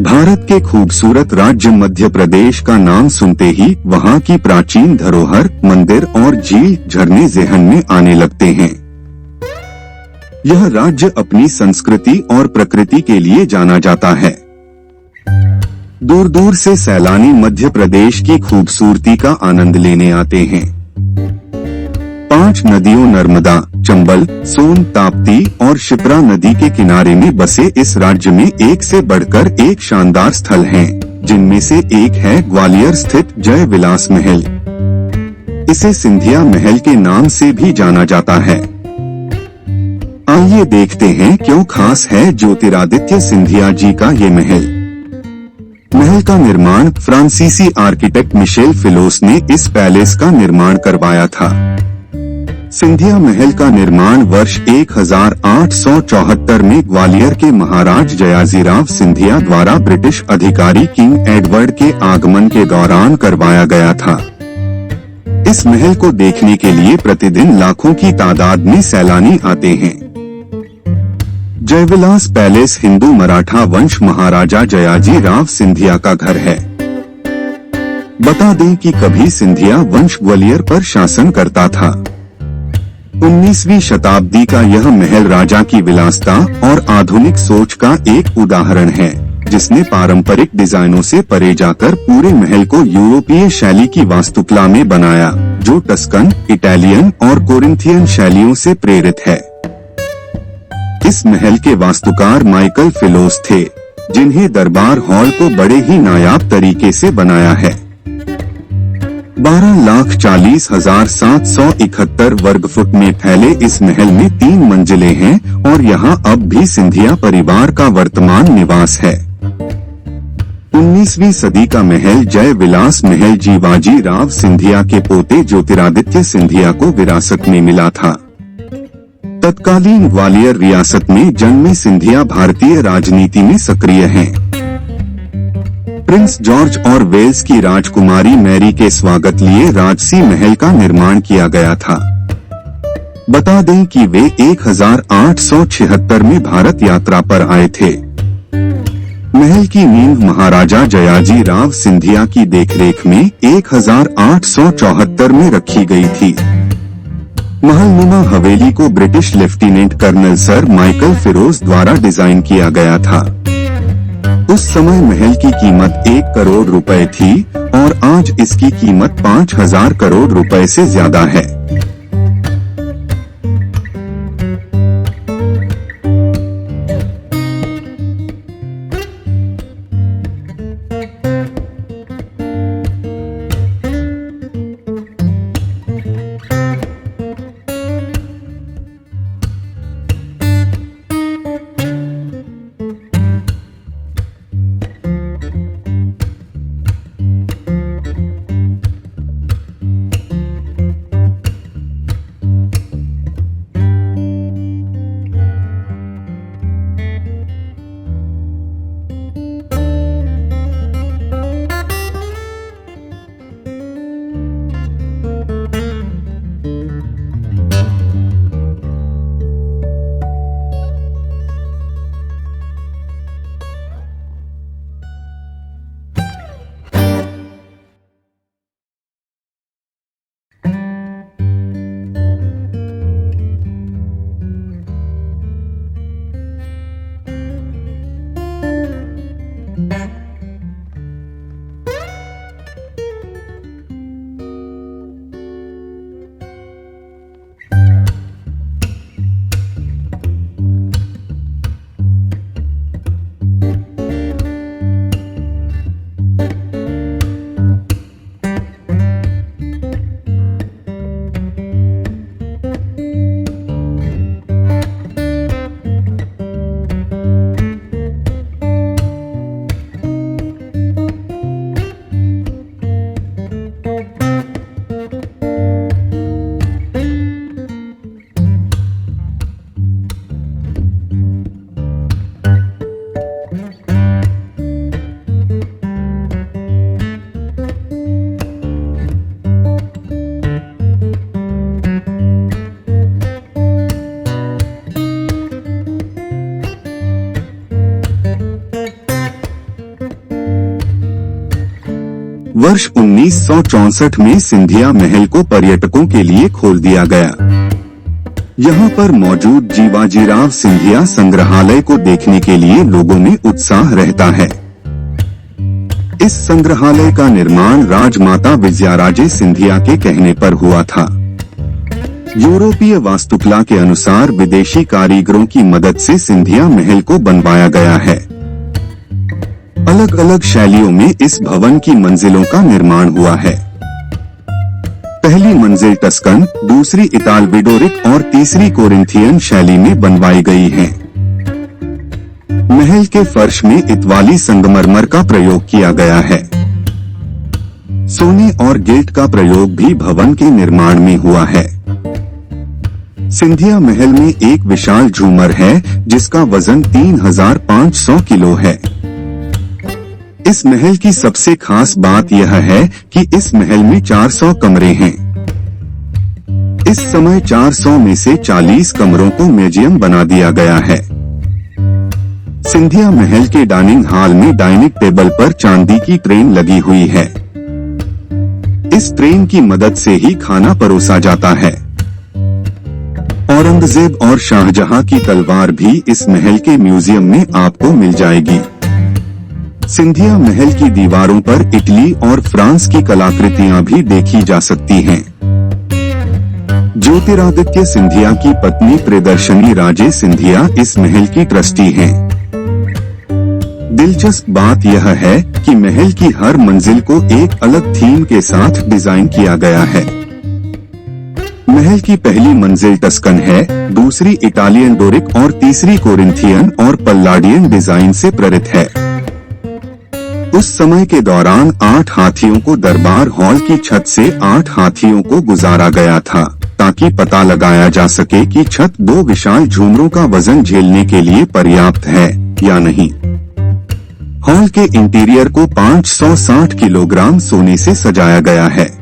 भारत के खूबसूरत राज्य मध्य प्रदेश का नाम सुनते ही वहाँ की प्राचीन धरोहर, मंदिर और झील, झरने ज़हन में आने लगते हैं। यह राज्य अपनी संस्कृति और प्रकृति के लिए जाना जाता है। दूर दूर से सैलानी मध्य प्रदेश की खूबसूरती का आनंद लेने आते हैं। 5 नदियों नर्मदा, चंबल, सोन, ताप्ती और शिप्रा नदी के किनारे में बसे इस राज्य में एक से बढ़कर एक शानदार स्थल हैं, जिनमें से एक है ग्वालियर स्थित जय विलास महल। इसे सिंधिया महल के नाम से भी जाना जाता है। आइए देखते हैं क्यों खास है ज्योतिरादित्य सिंधिया जी का ये महल। महल का निर्माण फ्रांसीसी आर्किटेक्ट मिशेल फिलोस ने इस पैलेस का निर्माण करवाया था। सिंधिया महल का निर्माण वर्ष 1874 में ग्वालियर के महाराज जयाजीराव सिंधिया द्वारा ब्रिटिश अधिकारी किंग एडवर्ड के आगमन के दौरान करवाया गया था। इस महल को देखने के लिए प्रतिदिन लाखों की तादाद में सैलानी आते हैं। जयविलास पैलेस हिंदू मराठा वंश महाराजा जयाजीराव सिंधिया का घर है। बता दें कि कभी सिंधिया वंश ग्वालियर पर शासन करता था। 19वीं शताब्दी का यह महल राजा की विलासिता और आधुनिक सोच का एक उदाहरण है, जिसने पारंपरिक डिजाइनों से परे जाकर पूरे महल को यूरोपीय शैली की वास्तुकला में बनाया, जो टस्कन, इटालियन और कोरिंथियन शैलियों से प्रेरित है। इस महल के वास्तुकार माइकल फिलोस थे, जिन्हें दरबार हॉल को बड़े ही नायाब तरीके से बनाया है। 12,40,771 वर्ग फुट में फैले इस महल में 3 मंजिलें हैं और यहाँ अब भी सिंधिया परिवार का वर्तमान निवास है। 19वीं सदी का महल जय विलास महल जीवाजी राव सिंधिया के पोते ज्योतिरादित्य सिंधिया को विरासत में मिला था। तत्कालीन ग्वालियर रियासत में जन्मे सिंधिया भारतीय राजनीति में सक्रिय हैं। प्रिंस जॉर्ज और वेल्स की राजकुमारी मैरी के स्वागत लिए राजसी महल का निर्माण किया गया था। बता दें कि वे 1876 में भारत यात्रा पर आए थे। महल की नींव महाराजा जयाजी राव सिंधिया की देखरेख में 1874 में रखी गई थी। महलनुमा हवेली को British lieutenant colonel sir Michael Feroze द्वारा डिजाइन किया गया था। उस समय महल की कीमत 1 करोड़ रुपए थी और आज इसकी कीमत 5,000 करोड़ रुपए से ज्यादा है। वर्ष 1964 में सिंधिया महल को पर्यटकों के लिए खोल दिया गया। यहाँ पर मौजूद जीवाजीराव सिंधिया संग्रहालय को देखने के लिए लोगों में उत्साह रहता है। इस संग्रहालय का निर्माण राजमाता विजयाराजे सिंधिया के कहने पर हुआ था। यूरोपीय वास्तुकला के अनुसार विदेशी कारीगरों की मदद से सिंधिया महल को बनवाया गया है। अलग अलग शैलियों में इस भवन की मंजिलों का निर्माण हुआ है। पहली मंजिल टस्कन, दूसरी इतालवी-डोरिक और तीसरी कोरिंथियन शैली में बनवाई गई है। महल के फर्श में इतालवी संगमरमर का प्रयोग किया गया है। सोने और गिल्ट का प्रयोग भी भवन के निर्माण में हुआ है। सिंधिया महल में एक विशाल झूमर है जिसका वजन 3500 किलो है। इस महल की सबसे खास बात यह है कि इस महल में 400 कमरे हैं। इस समय 400 में से 40 कमरों को म्यूजियम बना दिया गया है। सिंधिया महल के डाइनिंग हॉल में डाइनिंग टेबल पर चांदी की ट्रेन लगी हुई है। इस ट्रेन की मदद से ही खाना परोसा जाता है। औरंगजेब और शाहजहां की तलवार भी इस महल के म्यूजियम में आपको मिल जाएगी। सिंधिया महल की दीवारों पर इटली और फ्रांस की कलाकृतियां भी देखी जा सकती हैं। ज्योतिरादित्य सिंधिया की पत्नी प्रियदर्शनी राजे सिंधिया इस महल की ट्रस्टी हैं। दिलचस्प बात यह है कि महल की हर मंजिल को एक अलग थीम के साथ डिजाइन किया गया है। महल की पहली मंजिल टस्कन है, दूसरी इटालियन डोरिक और तीसरी कोरिंथियन और पल्लाडियन डिजाइन से प्रेरित है। उस समय के दौरान 8 हाथियों को दरबार हॉल की छत से 8 हाथियों को गुजारा गया था ताकि पता लगाया जा सके कि छत 2 विशाल झूमरों का वजन झेलने के लिए पर्याप्त है या नहीं। हॉल के इंटीरियर को 560 किलोग्राम सोने से सजाया गया है।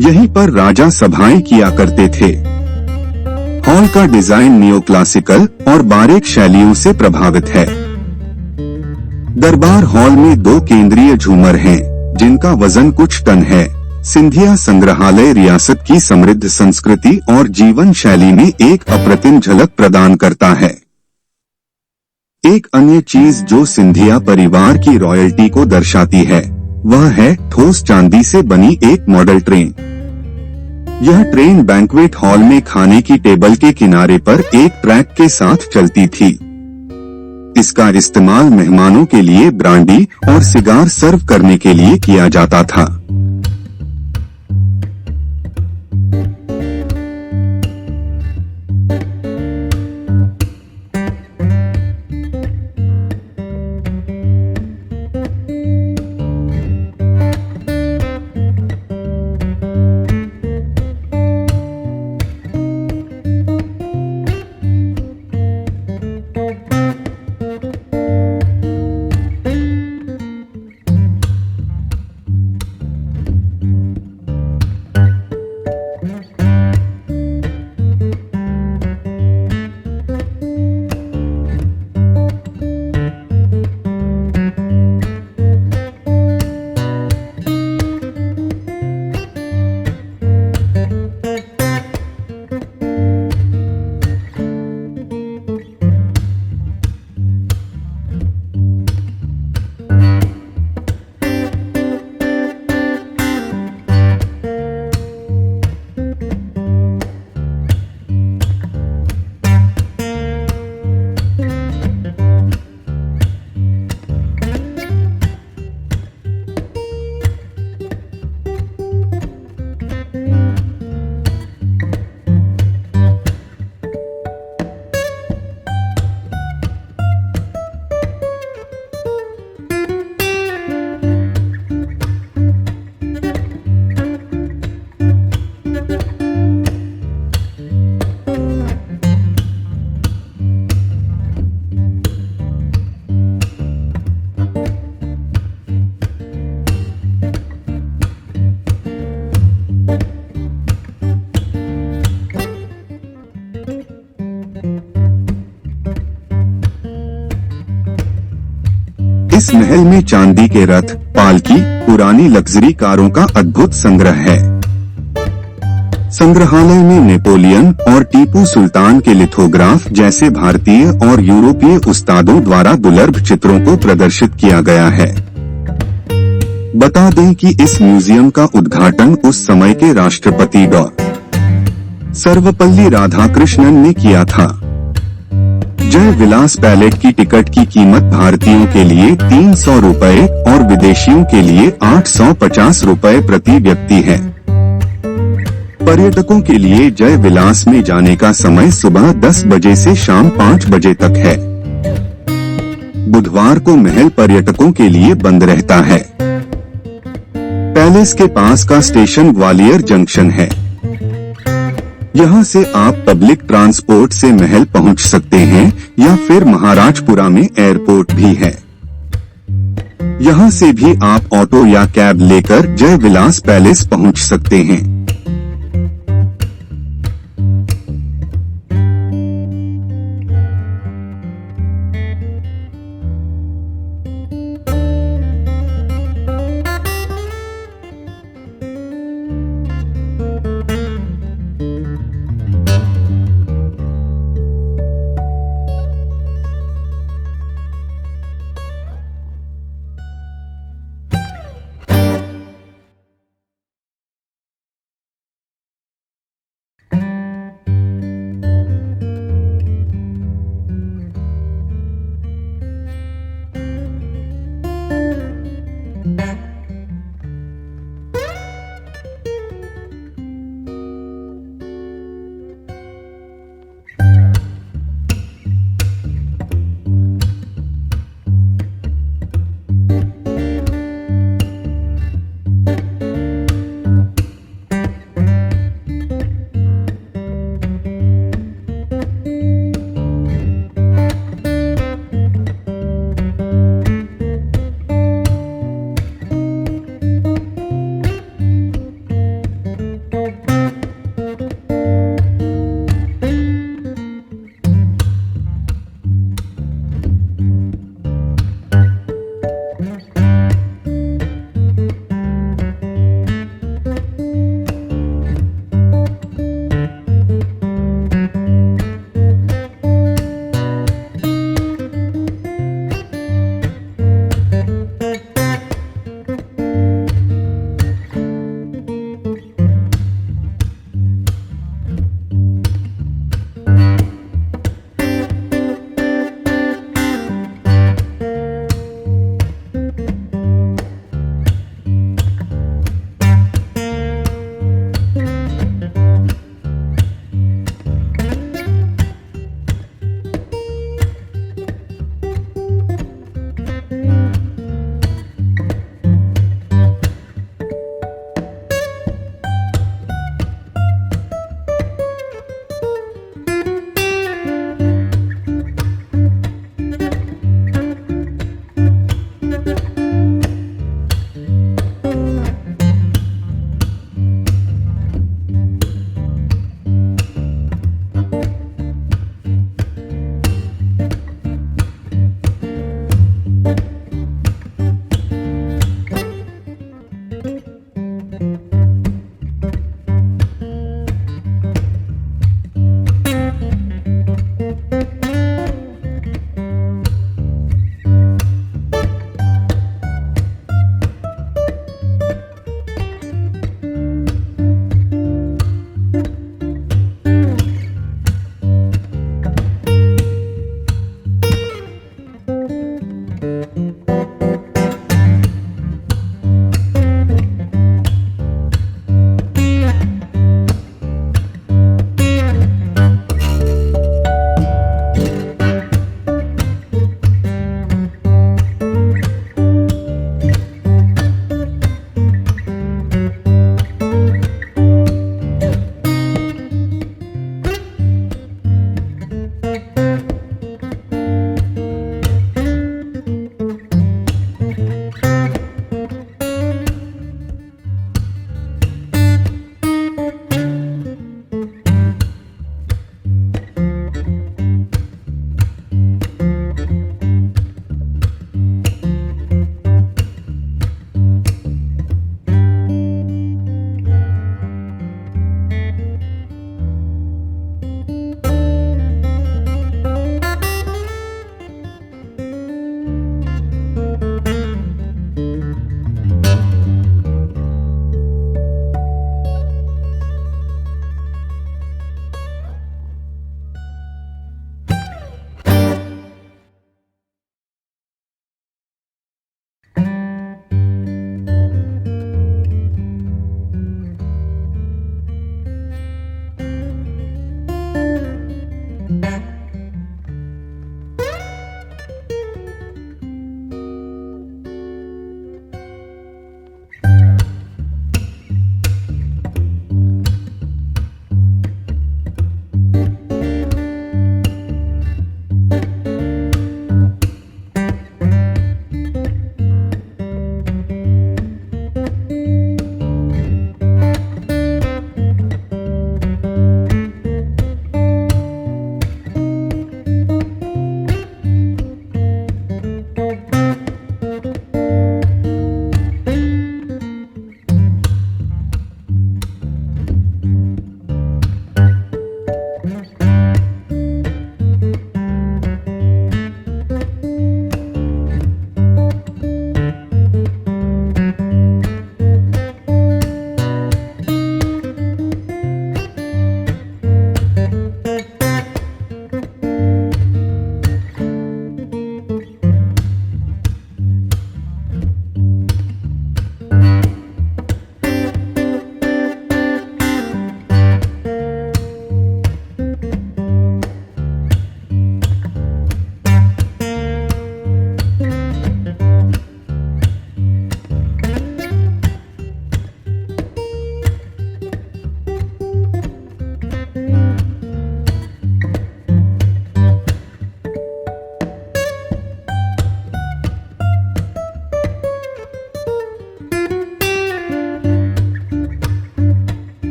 यहीं पर राजा सभाएं किया करते थे। हॉल का डिजाइन नियोक्लासिकल और बारीक शैलियों से प्रभावित है। दरबार हॉल में 2 केंद्रीय झूमर हैं, जिनका वजन कुछ टन है। सिंधिया संग्रहालय रियासत की समृद्ध संस्कृति और जीवन शैली में एक अप्रतिम झलक प्रदान करता है। एक अन्य चीज जो सिंधिया परिवार की रॉयल्टी को दर्शाती है, वह है ठोस चांदी से बनी एक मॉडल ट्रेन। यह ट्रेन बैंक्वेट हॉल में खाने की टेबल के किनारे पर एक ट्रैक के साथ चलती थी। इसका इस्तेमाल मेहमानों के लिए ब्रांडी और सिगार सर्व करने के लिए किया जाता था। इस महल में चांदी के रथ, पालकी, पुरानी लग्जरी कारों का अद्भुत संग्रह है। संग्रहालय में नेपोलियन और टीपू सुल्तान के लिथोग्राफ जैसे भारतीय और यूरोपीय उस्तादों द्वारा दुर्लभ चित्रों को प्रदर्शित किया गया है। बता दें कि इस म्यूजियम का उद्घाटन उस समय के राष्ट्रपति डॉ. सर्वपल्ली राधाकृष्णन ने किया था। जय विलास पैलेट की टिकट की कीमत भारतीयों के लिए 300 रुपए और विदेशियों के लिए 850 रुपए प्रति व्यक्ति है। पर्यटकों के लिए जय विलास में जाने का समय सुबह 10 बजे से शाम 5 बजे तक है। बुधवार को महल पर्यटकों के लिए बंद रहता है। पैलेस के पास का स्टेशन ग्वालियर जंक्शन है। यहाँ से आप पब्लिक ट्रांसपोर्ट से महल पहुँच सकते हैं या फिर महाराजपुरा में एयरपोर्ट भी है। यहाँ से भी आप ऑटो या कैब लेकर जय विलास पैलेस पहुँच सकते हैं।